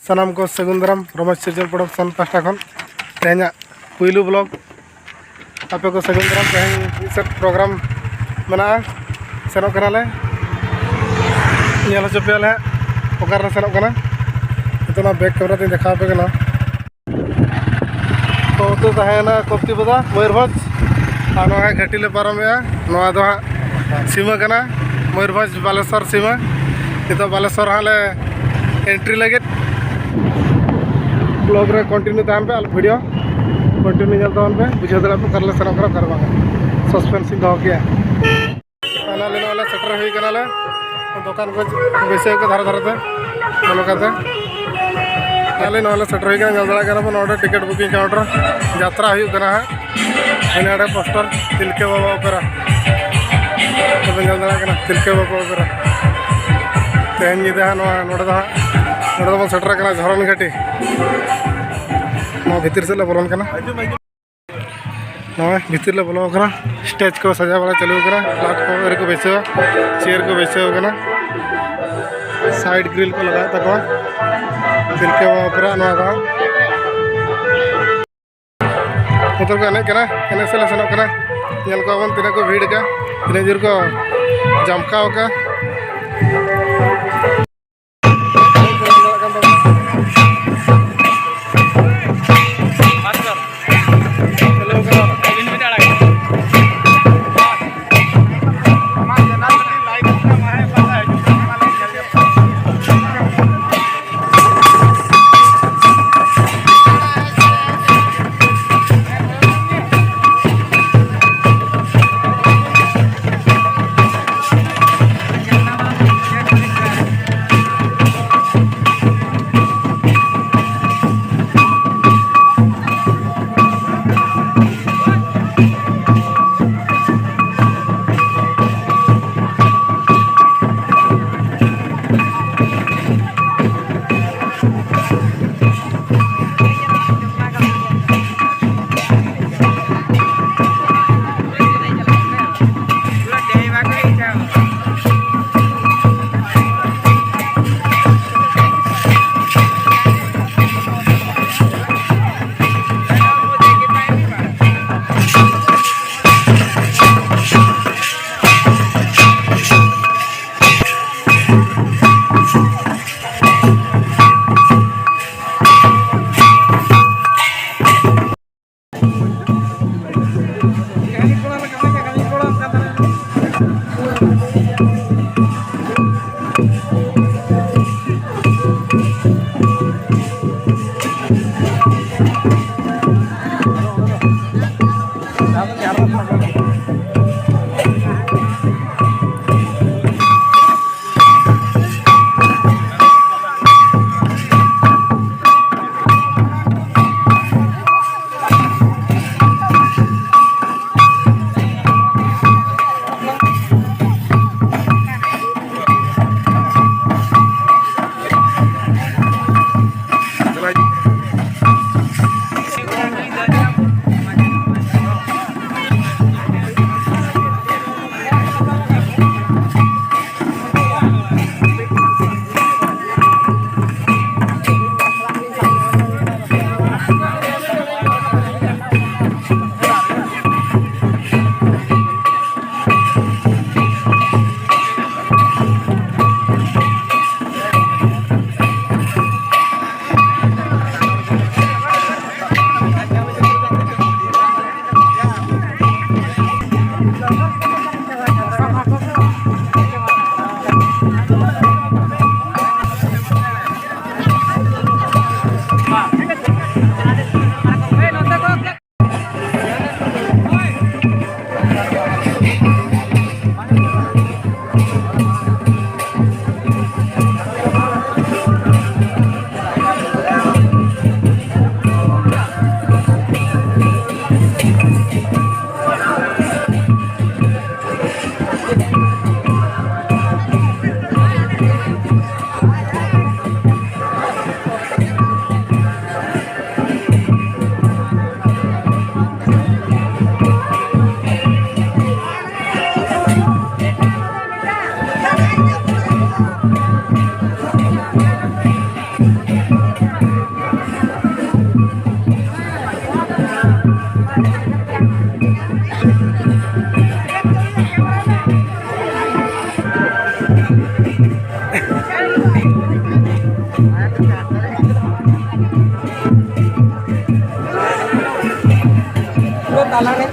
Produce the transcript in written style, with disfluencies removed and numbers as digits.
सनाम को सगुंदरम रमेश सृजन production pasta खन तेहना पुलू ब्लॉग आपे को सगुंदरम तेहन सेट प्रोग्राम मना सेनो कनाले नेल चपेले ओकार सेनो कना इतना बैक कैमरा ते देखा पे कना तो तहना कोप्ती बदा मयूरभंज आनो घाटीले पारमे नवा दो सीमा कना मयूरभंज बालेश्वर सीमा तो बालेश्वर हाले एंट्री लगे ब्लॉग रे कंटिन्यू तहन पे वीडियो कंटिन्यू चलता पे बुझे दे करले सेनो कर करवा सस्पेंस दो किया फाइनली वाला सेटर हुई कनाले दुकान को वैसे को धार धारते मनोकाते फाइनली वाला सेटर हुई कना जल्दा कना नोडे टिकट बुकिंग काउंटर यात्रा हुई कना है इनाडे पोस्टर तिलके बाबा ओपेरा तो जल्दा कना तिलके बाबा ओपेरा तेहन निदा नोडे दा सेटर कना झरन घाटी भीतर से बोलन कना भीतर ले बोलो कना स्टेज को सजा बड़ा चलू कना प्लेटफॉर्म को बैसे चेयर को बैसे कना साइड ग्रिल को लगा तको तिलके ऊपर नवा उतर को एने कना एने से सेनो कना नेल को बन तिने को भीड़ का तिने जोर को जमकाव का ତାଲାରେ